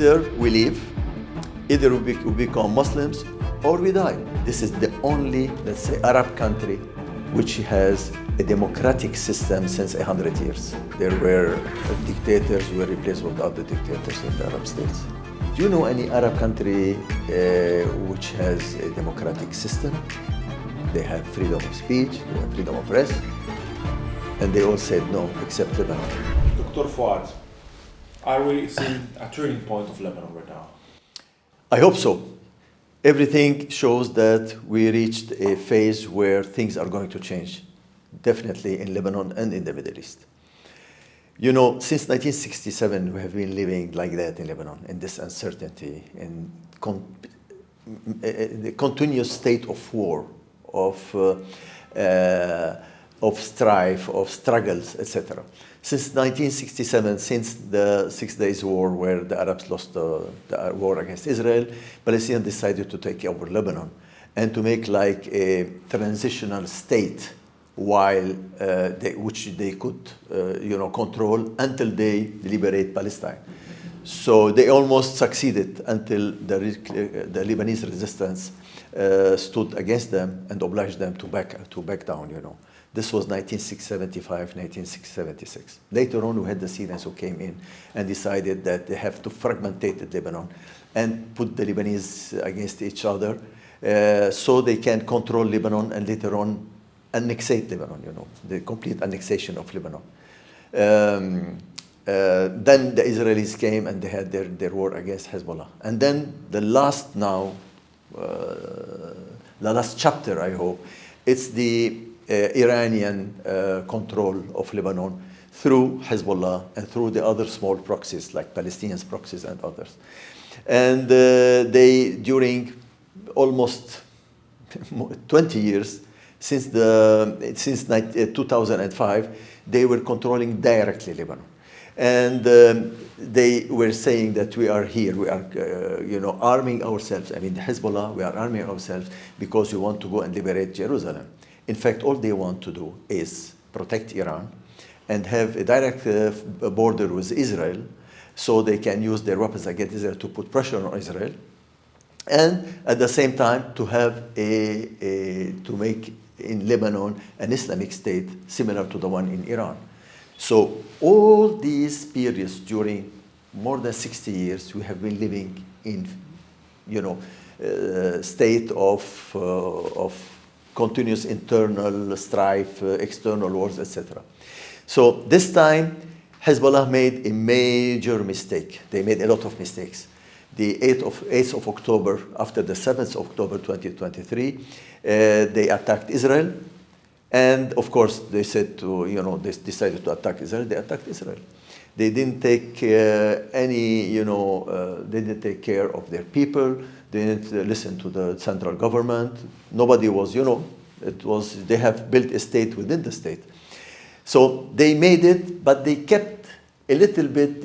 either we leave, either we become Muslims, or we die. This is the only, let's say, Arab country which has a democratic system since 100 years. There were dictators who were replaced with other dictators in the Arab states. Do you know any Arab country which has a democratic system? They have freedom of speech, they have freedom of press, and they all said no, except Lebanon. Dr. Fouad, are we seeing a turning point of Lebanon right now? I hope so. Everything shows that we reached a phase where things are going to change, definitely in Lebanon and in the Middle East. You know, since 1967, we have been living like that in Lebanon, in this uncertainty, in the continuous state of war, of strife, of struggles, etc. Since 1967, since the 6 Days War, where the Arabs lost the war against Israel, Palestinians decided to take over Lebanon and to make like a transitional state while which they could control until they liberate Palestine. So they almost succeeded until the Lebanese resistance stood against them and obliged them to back down, you know. This was 1975, 1976. Later on, we had the Syrians who came in and decided that they have to fragmentate Lebanon and put the Lebanese against each other so they can control Lebanon and later on annexate Lebanon, you know, the complete annexation of Lebanon. Then the Israelis came and they had their war against Hezbollah. And then the last chapter, I hope, it's the Iranian control of Lebanon through Hezbollah and through the other small proxies like Palestinian proxies and others. And they, during almost 20 years, since 2005, they were controlling directly Lebanon. And they were saying that we are here, we are arming ourselves. I mean, Hezbollah, we are arming ourselves because we want to go and liberate Jerusalem. In fact, all they want to do is protect Iran and have a direct border with Israel so they can use their weapons against Israel to put pressure on Israel. And at the same time, to have to make in Lebanon an Islamic state similar to the one in Iran. So all these periods during more than 60 years, we have been living in, state of continuous internal strife, external wars, etc. So this time, Hezbollah made a major mistake. They made a lot of mistakes. The 8th of October, after the 7th of October 2023, they attacked Israel. And of course, they said they decided to attack Israel. They attacked Israel. They didn't take they didn't take care of their people. They didn't listen to the central government. Nobody was, they have built a state within the state. So they made it, but they kept a little bit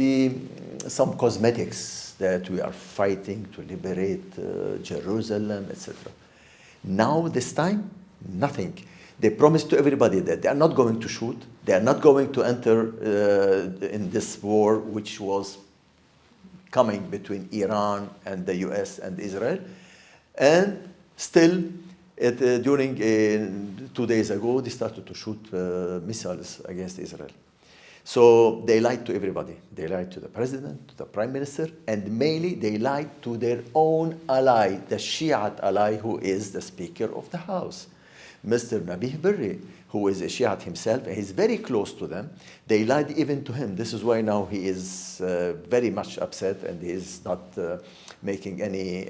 some cosmetics that we are fighting to liberate Jerusalem, etc. Now, this time, nothing. They promised to everybody that they are not going to shoot. They are not going to enter in this war, which was coming between Iran and the US and Israel. And still, during 2 days ago, they started to shoot missiles against Israel. So they lied to everybody. They lied to the president, to the prime minister, and mainly they lied to their own ally, the Shiite ally, who is the Speaker of the House, Mr. Nabih Berri, who is a Shiite himself, and he's very close to them. They lied even to him. This is why now he is very much upset, and he is not making any,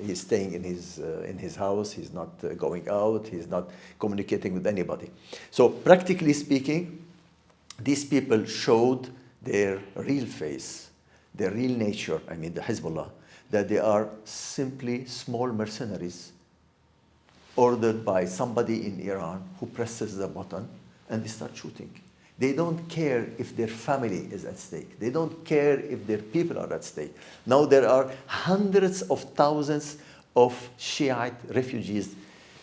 he's staying in his house. He's not going out. He's not communicating with anybody. So practically speaking, these people showed their real face, their real nature, I mean the Hezbollah, that they are simply small mercenaries ordered by somebody in Iran who presses the button and they start shooting. They don't care if their family is at stake. They don't care if their people are at stake. Now there are hundreds of thousands of Shiite refugees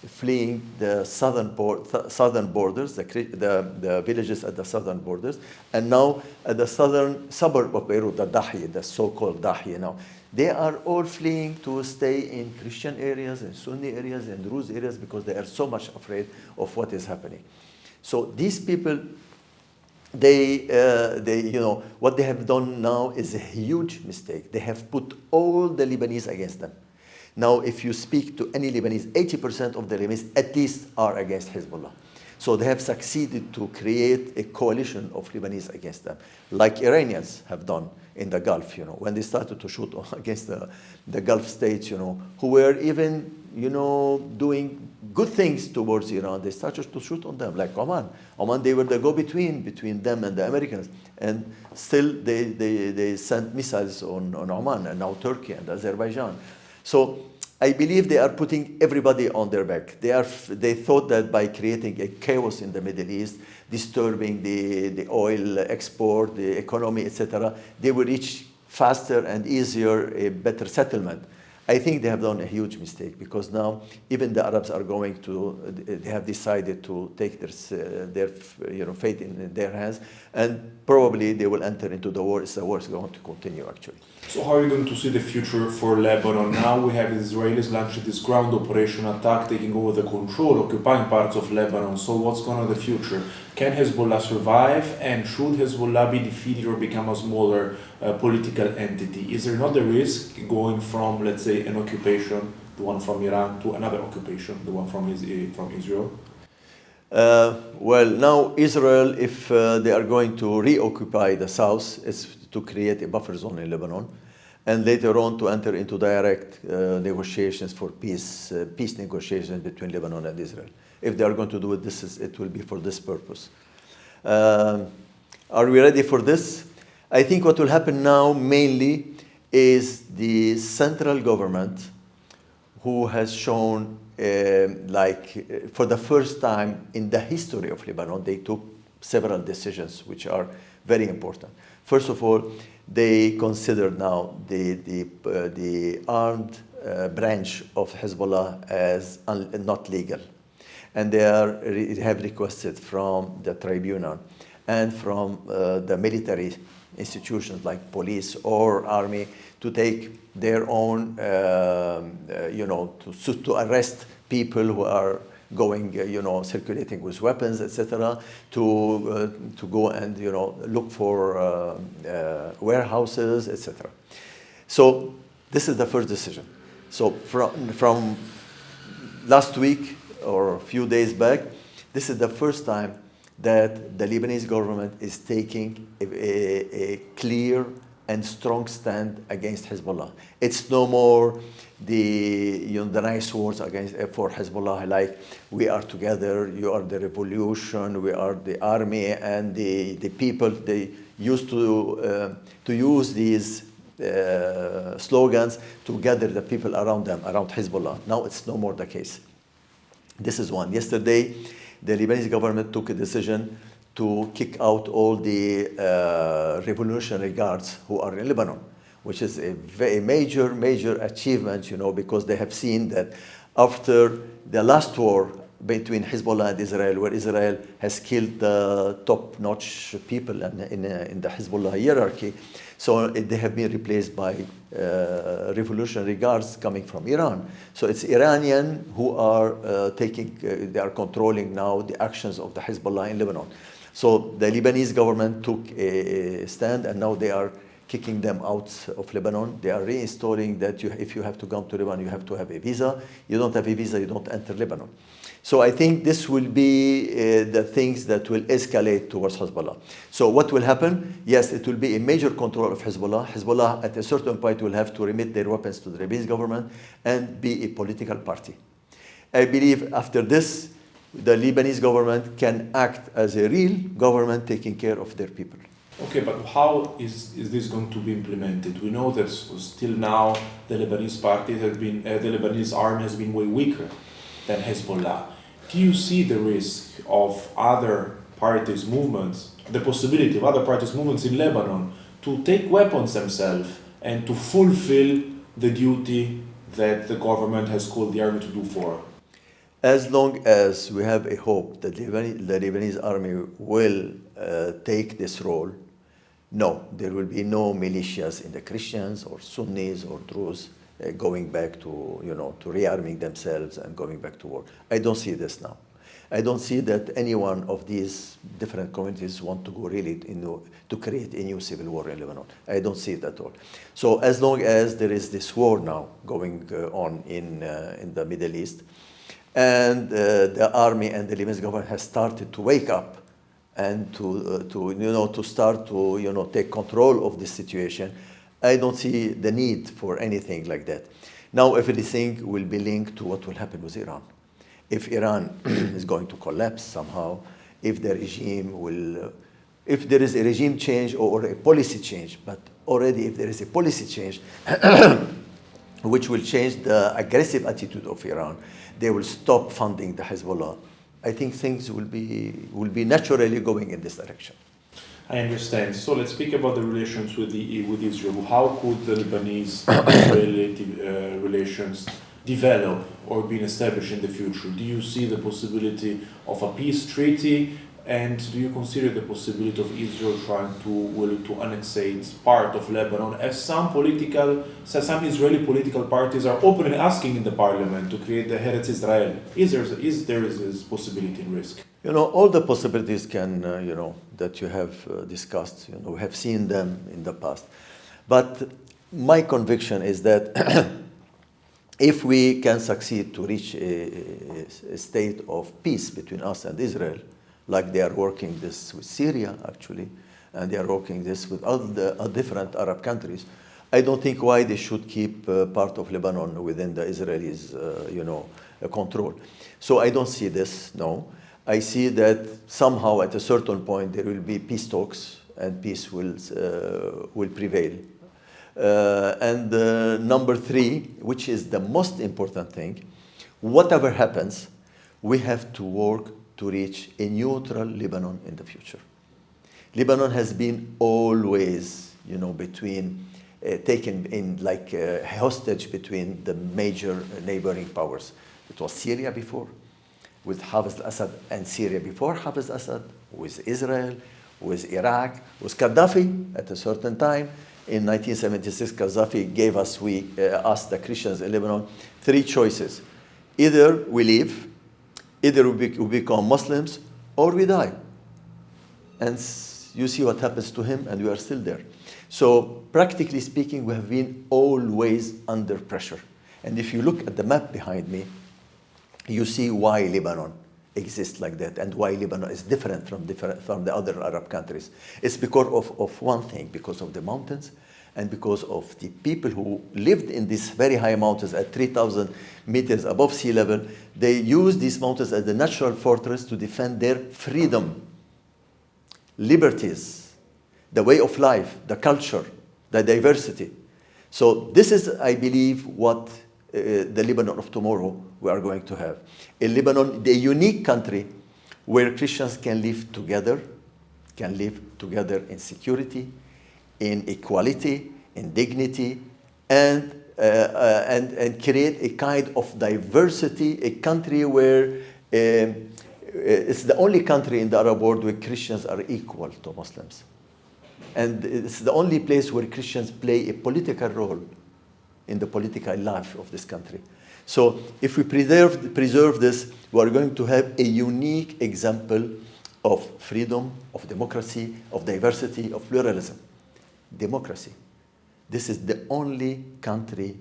fleeing the southern borders, the villages at the southern borders, and now at the southern suburb of Beirut, the Dahyeh, the so-called Dahyeh now. They are all fleeing to stay in Christian areas, in Sunni areas, in Druze areas, because they are so much afraid of what is happening. So these people, what they have done now is a huge mistake. They have put all the Lebanese against them. Now, if you speak to any Lebanese, 80% of the Lebanese at least are against Hezbollah. So they have succeeded to create a coalition of Lebanese against them, like Iranians have done in the Gulf, when they started to shoot against the Gulf states, who were even, doing good things towards Iran. They started to shoot on them, like Oman. Oman, they were the go-between them and the Americans. And still, they sent missiles on Oman, and now Turkey and Azerbaijan. So I believe they are putting everybody on their back. They thought that by creating a chaos in the Middle East, disturbing the oil export, the economy, etc., they will reach faster and easier a better settlement. I think they have done a huge mistake, because now even the Arabs are they have decided to take their fate in their hands, and probably they will enter into the war. The war is going to continue, actually. So how are you going to see the future for Lebanon? Now we have the Israelis launching this ground operation attack, taking over the control, occupying parts of Lebanon. So what's going on in the future? Can Hezbollah survive? And should Hezbollah be defeated or become a smaller political entity? Is there not the risk going from, let's say, an occupation, the one from Iran, to another occupation, the one from Israel? Well, now Israel, if they are going to reoccupy the south, is to create a buffer zone in Lebanon, and later on to enter into direct negotiations for peace negotiations between Lebanon and Israel. If they are going to do it, it will be for this purpose. Are we ready for this? I think what will happen now mainly is the central government, who has shown, for the first time in the history of Lebanon, they took several decisions which are very important. First of all, they consider now the armed branch of Hezbollah as not legal. And they have requested from the tribunal and from the military institutions like police or army to take their own, to arrest people who are going, circulating with weapons, etc., to go and, look for warehouses, etc. So this is the first decision. So from last week or a few days back, this is the first time that the Lebanese government is taking a clear and strong stand against Hezbollah. It's no more the nice words for Hezbollah, like we are together, you are the revolution, we are the army, and the people. They used to use these slogans to gather the people around them, around Hezbollah. Now it's no more the case. This is one. Yesterday, the Lebanese government took a decision to kick out all the Revolutionary Guards who are in Lebanon, which is a very major achievement, because they have seen that after the last war between Hezbollah and Israel, where Israel has killed the top-notch people in the Hezbollah hierarchy, so they have been replaced by Revolutionary Guards coming from Iran. So it's Iranian who are they are controlling now the actions of the Hezbollah in Lebanon. So the Lebanese government took a stand, and now they are kicking them out of Lebanon. They are reinstalling that if you have to come to Lebanon, you have to have a visa. You don't have a visa, you don't enter Lebanon. So I think this will be the things that will escalate towards Hezbollah. So what will happen? Yes, it will be a major control of Hezbollah. Hezbollah at a certain point will have to remit their weapons to the Lebanese government and be a political party. I believe after this, the Lebanese government can act as a real government taking care of their people. Okay, but how is this going to be implemented? We know that still now the Lebanese party has been, the Lebanese army has been way weaker than Hezbollah. Do you see the risk of other parties' movements, the possibility of other parties' movements in Lebanon to take weapons themselves and to fulfill the duty that the government has called the army to do for? As long as we have a hope that the Lebanese army will take this role, no, there will be no militias in the Christians or Sunnis or Druze going back to, to rearming themselves and going back to war. I don't see this now. I don't see that any one of these different communities want to go really to create a new civil war in Lebanon. I don't see it at all. So as long as there is this war now going on in the Middle East, and the army and the Lebanese government has started to wake up and to start to take control of this situation, I don't see the need for anything like that. Now everything will be linked to what will happen with Iran. If Iran is going to collapse somehow, if the regime will, if there is a regime change or a policy change, but already if there is a policy change which will change the aggressive attitude of Iran, they will stop funding the Hezbollah. I think things will be naturally going in this direction. I understand. So let's speak about the relations with Israel. How could the Lebanese-Israeli relations develop or be established in the future? Do you see the possibility of a peace treaty, and do you consider the possibility of Israel trying to annexate part of Lebanon, as some Israeli political parties are openly asking in the parliament to create the Eretz Israel? Is there this possibility and risk? All the possibilities can, that you have discussed, we have seen them in the past. But my conviction is that if we can succeed to reach a state of peace between us and Israel, like they are working this with Syria, actually, and they are working this with all the different Arab countries, I don't think why they should keep part of Lebanon within the Israelis, control. So I don't see this, no. I see that somehow at a certain point there will be peace talks and peace will prevail. And number three, which is the most important thing, whatever happens, we have to work to reach a neutral Lebanon in the future. Lebanon has been always, between taken in like hostage between the major neighboring powers. It was Syria before, with Hafez al-Assad, and Syria before Hafez al-Assad, with Israel, with Iraq, with Gaddafi at a certain time. In 1976, Gaddafi gave us, the Christians in Lebanon, three choices. Either we leave, either we become Muslims, or we die. And you see what happens to him, and we are still there. So practically speaking, we have been always under pressure. And if you look at the map behind me, you see why Lebanon exists like that and why Lebanon is different from the other Arab countries. It's because of one thing, because of the mountains and because of the people who lived in these very high mountains at 3,000 meters above sea level. They used these mountains as the natural fortress to defend their freedom, liberties, the way of life, the culture, the diversity. So this is, I believe, what the Lebanon of tomorrow we are going to have. A Lebanon, the unique country where Christians can live together in security, in equality, in dignity, and create a kind of diversity, a country where it's the only country in the Arab world where Christians are equal to Muslims. And it's the only place where Christians play a political role in the political life of this country. So if we preserve this, we are going to have a unique example of freedom, of democracy, of diversity, of pluralism. Democracy. This is the only country,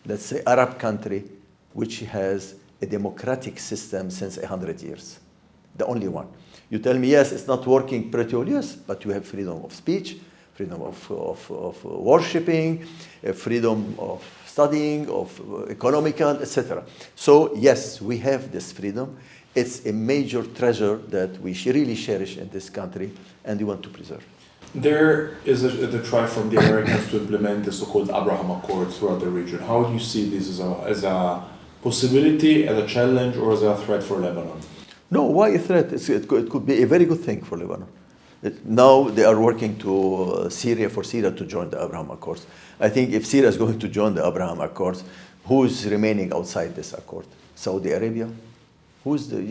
let's say Arab country, which has a democratic system since 100 years. The only one. You tell me, yes, it's not working pretty well. Yes, but you have freedom of speech, freedom of worshipping, freedom of studying, of economical, etc. So yes, we have this freedom. It's a major treasure that we really cherish in this country, and we want to preserve. There is the try from the Americans to implement the so-called Abraham Accords throughout the region. How do you see this as a possibility, as a challenge, or as a threat for Lebanon? No, why a threat? It could be a very good thing for Lebanon. Now they are working to Syria to join the Abraham Accords. I think if Syria is going to join the Abraham Accords, Who's remaining outside this accord? Saudi Arabia? Who's the,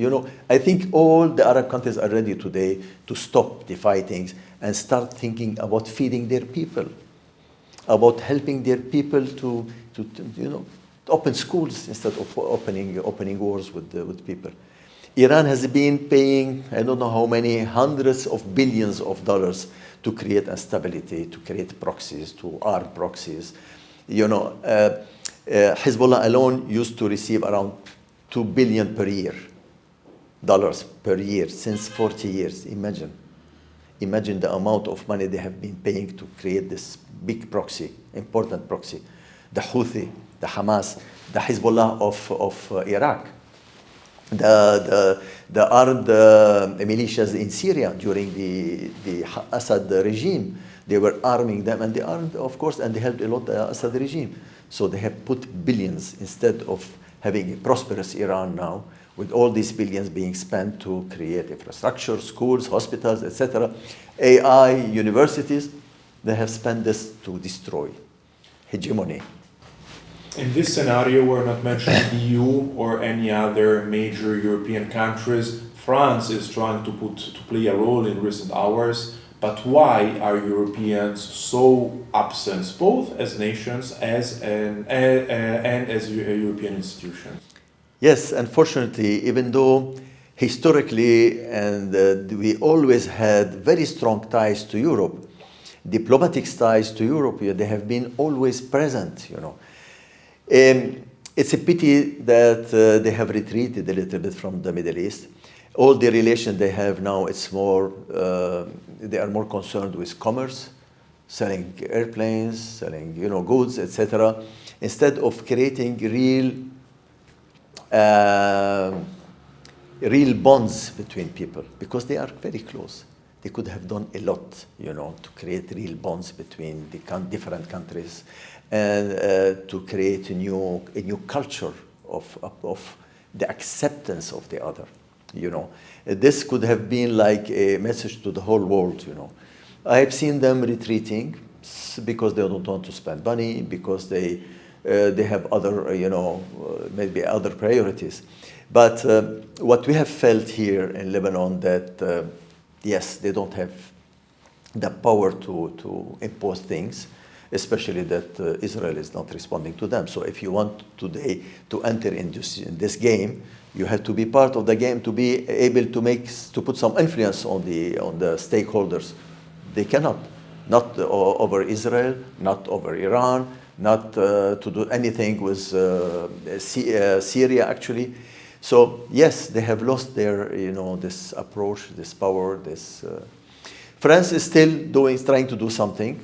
I think all the Arab countries are ready today to stop the fightings and start thinking about feeding their people, about helping their people to open schools instead of opening wars with people. Iran has been paying, I don't know how many hundreds of billions of dollars to create instability, to create proxies, to arm proxies. Hezbollah alone used to receive around $2 billion per year, since 40 years. Imagine the amount of money they have been paying to create this big proxy, important proxy. The Houthi, the Hamas, the Hezbollah of Iraq, the armed militias in Syria during the Assad regime. They were arming them, and they armed, of course, and they helped a lot the Assad regime. So they have put billions instead of having a prosperous Iran now, with all these billions being spent to create infrastructure, schools, hospitals, etc., AI, universities. They have spent this to destroy hegemony. In this scenario, we're not mentioning the EU or any other major European countries. France is trying to play a role in recent hours. But why are Europeans so absent, both as nations and as European institutions? Yes, unfortunately, even though historically and we always had very strong ties to Europe, diplomatic ties to Europe, they have been always present, It's a pity that they have retreated a little bit from the Middle East. All the relations they have now, it's more, they are more concerned with commerce, selling airplanes, selling, goods, etc., instead of creating real bonds between people, because they are very close. They could have done a lot, to create real bonds between the different countries and to create a new culture of the acceptance of the other. This could have been like a message to the whole world. I have seen them retreating because they don't want to spend money, because they have other, maybe other priorities. But what we have felt here in Lebanon that yes, they don't have the power to impose things, especially that Israel is not responding to them. So if you want today to enter in this game, you have to be part of the game to be able to put some influence on the stakeholders. They cannot, not over Israel, not over Iran, not to do anything with Syria actually. So yes, they have lost their this approach, this power. France is still trying to do something.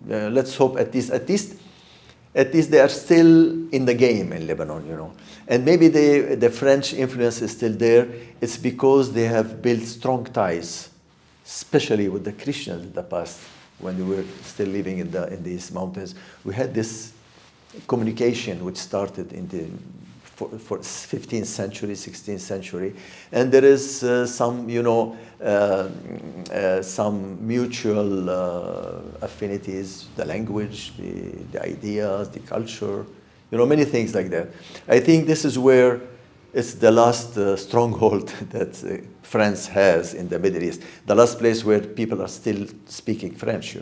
Let's hope at least they are still in the game in Lebanon, And maybe the French influence is still there. It's because they have built strong ties, especially with the Christians in the past, when they were still living in these mountains. We had this communication which started in the 15th century, 16th century, and there is some mutual affinities, the language, the ideas, the culture, many things like that. I think this is where it's the last stronghold that France has in the Middle East, the last place where people are still speaking French,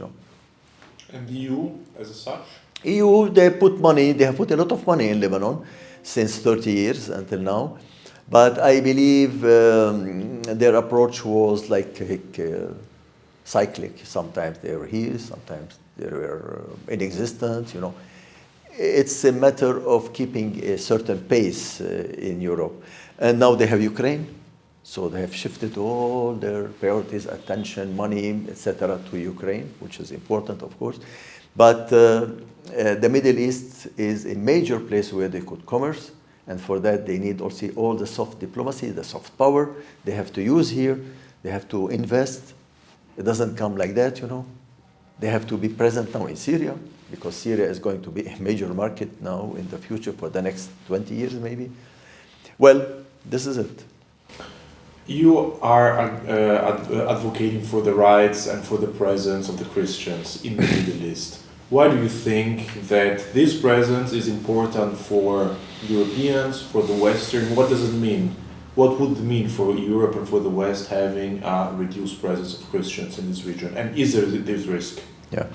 And the EU as such? EU, they have put a lot of money in Lebanon since 30 years until now. But I believe their approach was like cyclic. Sometimes they were here, sometimes they were inexistent, It's a matter of keeping a certain pace in Europe. And now they have Ukraine, so they have shifted all their priorities, attention, money, etc. to Ukraine, which is important, of course. But the Middle East is a major place where they could commerce, and for that they need also all the soft diplomacy, the soft power they have to use here. They have to invest. It doesn't come like that, They have to be present now in Syria, because Syria is going to be a major market now in the future for the next 20 years maybe. Well, this is it. You are advocating for the rights and for the presence of the Christians in the Middle East. Why do you think that this presence is important for Europeans, for the Western? What does it mean? What would it mean for Europe and for the West having a reduced presence of Christians in this region? And is there this risk? Yeah.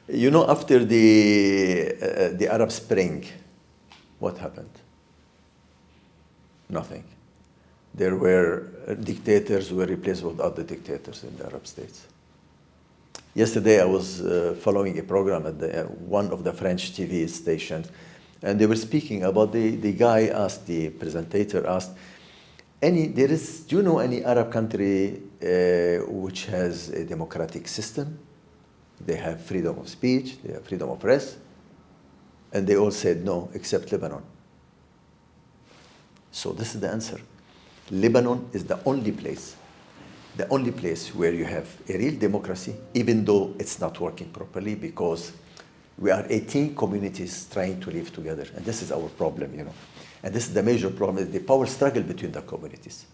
You know, after the Arab Spring, what happened? Nothing. There were dictators were replaced with other dictators in the Arab states. Yesterday, I was following a program at one of the French TV stations, and they were speaking about the guy asked, the presenter asked, do you know any Arab country which has a democratic system? They have freedom of speech, they have freedom of press, and they all said no, except Lebanon. So this is the answer. Lebanon is the only place where you have a real democracy, even though it's not working properly, because we are 18 communities trying to live together. And this is our problem, you know. And this is the major problem, the power struggle between the communities.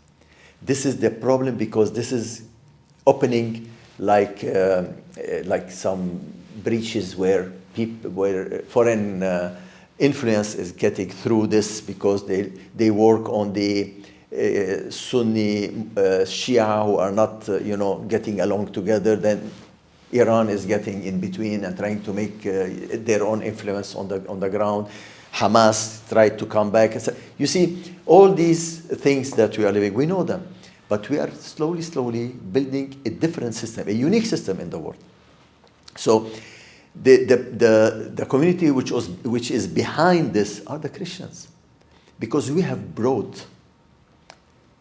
This is the problem because this is opening like some breaches where foreign influence is getting through this, because they work on the Sunni Shia who are not, getting along together. Then Iran is getting in between and trying to make their own influence on the ground. Hamas tried to come back. You see, all these things that we are living, we know them, but we are slowly building a different system, a unique system in the world. So the community which is behind this are the Christians, because we have brought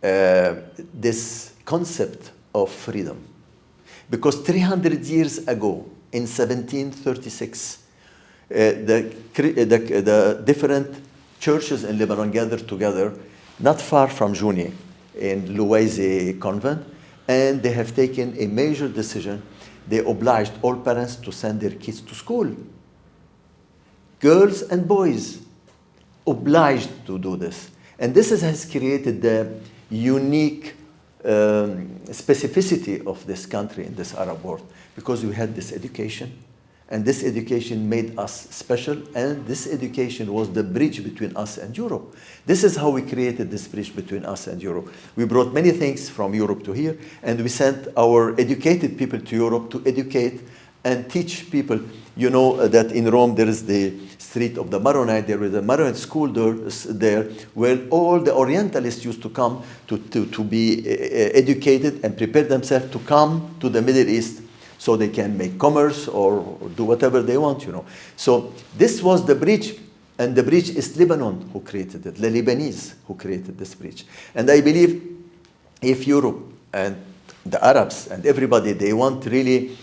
this concept of freedom. Because 300 years ago, in 1736, the different churches in Lebanon gathered together, not far from Jounieh, in Louaise convent, and they have taken a major decision. They obliged all parents to send their kids to school. Girls and boys obliged to do this. And this has created the unique specificity of this country in this Arab world, because we had this education, and this education made us special, and this education was the bridge between us and Europe. This is how we created this bridge between us and Europe. We brought many things from Europe to here, and we sent our educated people to Europe to educate and teach people. You know that in Rome there is the street of the Maronite. There is a Maronite school there where all the Orientalists used to come to be educated and prepare themselves to come to the Middle East, so they can make commerce or do whatever they want, you know. So this was the bridge, and the bridge is Lebanon who created it, the Lebanese who created this bridge. And I believe if Europe and the Arabs and everybody, they want really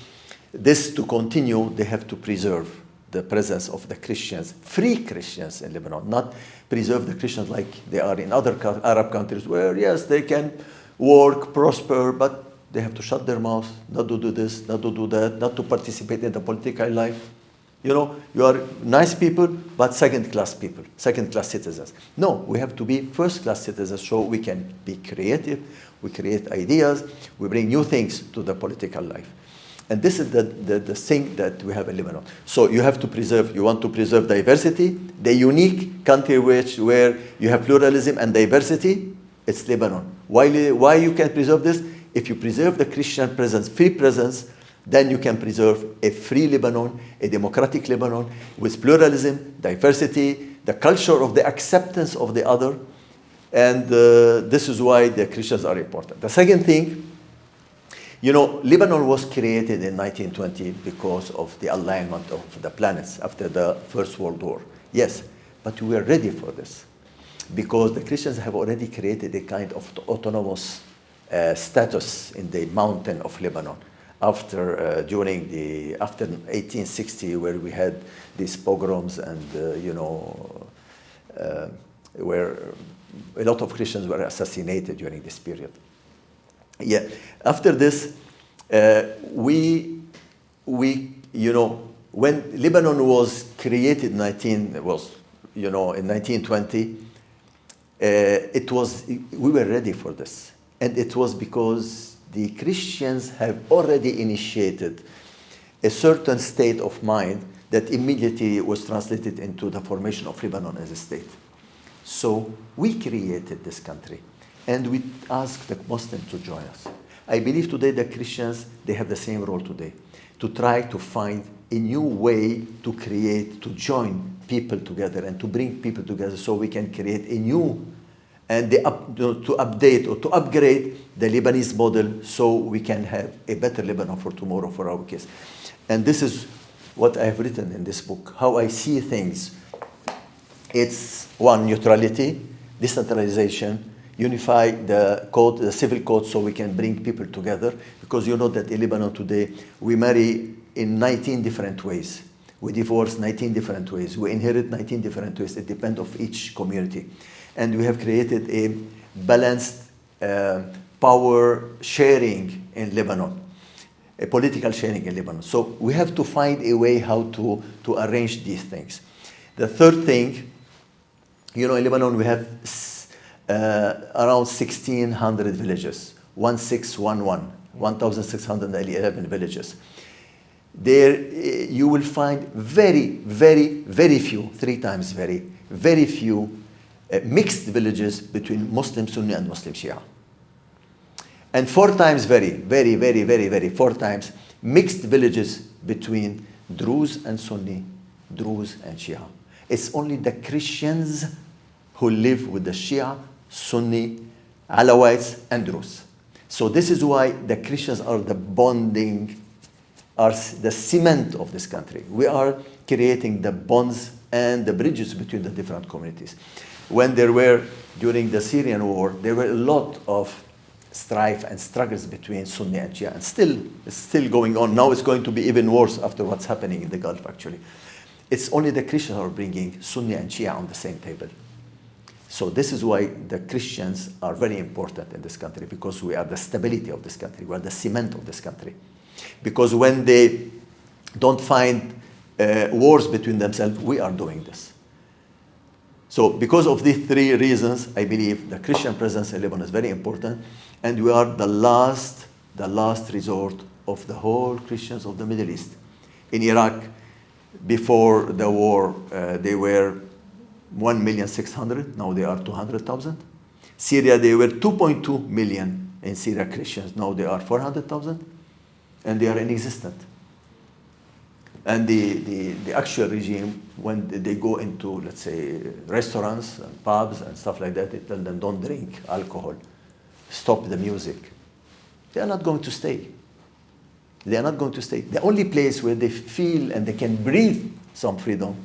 this to continue, they have to preserve the presence of the Christians, free Christians in Lebanon, not preserve the Christians like they are in other Arab countries where, yes, they can work, prosper, but they have to shut their mouths, not to do this, not to do that, not to participate in the political life. You know, you are nice people, but second-class people, second-class citizens. No, we have to be first-class citizens, so we can be creative, we create ideas, we bring new things to the political life. And this is the thing that we have in Lebanon. So you have to preserve, you want to preserve diversity, the unique country where you have pluralism and diversity, it's Lebanon. Why you can preserve this? If you preserve the Christian presence, free presence, then you can preserve a free Lebanon, a democratic Lebanon with pluralism, diversity, the culture of the acceptance of the other. And this is why the Christians are important. The second thing, you know, Lebanon was created in 1920 because of the alignment of the planets after the First World War. Yes, but we are ready for this, because the Christians have already created a kind of autonomous status in the mountain of Lebanon after 1860, where we had these pogroms and where a lot of Christians were assassinated during this period. Yeah. After this, when Lebanon was created in 1920, we were ready for this. And it was because the Christians have already initiated a certain state of mind that immediately was translated into the formation of Lebanon as a state. So we created this country, and we asked the Muslims to join us. I believe today the Christians, they have the same role today, to try to find a new way to create, to join people together and to bring people together so we can create a new and to update or to upgrade the Lebanese model so we can have a better Lebanon for tomorrow for our kids. And this is what I have written in this book, how I see things. It's one, neutrality, decentralization, unify the code, the civil code, so we can bring people together. Because you know that in Lebanon today, we marry in 19 different ways. We divorce 19 different ways. We inherit 19 different ways. It depends on each community. And we have created a balanced power sharing in Lebanon, a political sharing in Lebanon. So we have to find a way how to arrange these things. The third thing, you know, in Lebanon we have around 1,600 villages, 1,611 villages. There you will find very, very, very few, 3 times very few mixed villages between Muslim Sunni and Muslim Shia. And 4 times 4 times mixed villages between Druze and Sunni, Druze and Shia. It's only the Christians who live with the Shia, Sunni, Alawites, and Druze. So this is why the Christians are the bonding, are the cement of this country. We are creating the bonds and the bridges between the different communities. When there were, during the Syrian war, there were a lot of strife and struggles between Sunni and Shia, and it's still going on. Now it's going to be even worse after what's happening in the Gulf, actually. It's only the Christians who are bringing Sunni and Shia on the same table. So this is why the Christians are very important in this country, because we are the stability of this country. We are the cement of this country. Because when they don't find wars between themselves, we are doing this. So because of these 3 reasons, I believe the Christian presence in Lebanon is very important, and we are the last resort of the whole Christians of the Middle East. In Iraq, before the war, they were 1,600,000, now they are 200,000. Syria, they were 2.2 million in Syria Christians, now they are 400,000, and they are inexistent. And the actual regime, when they go into, let's say, restaurants and pubs and stuff like that, they tell them don't drink alcohol, stop the music. They are not going to stay. They are not going to stay. The only place where they feel and they can breathe some freedom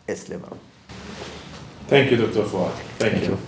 is Lebanon. Thank you, Dr. Fouad. Thank you.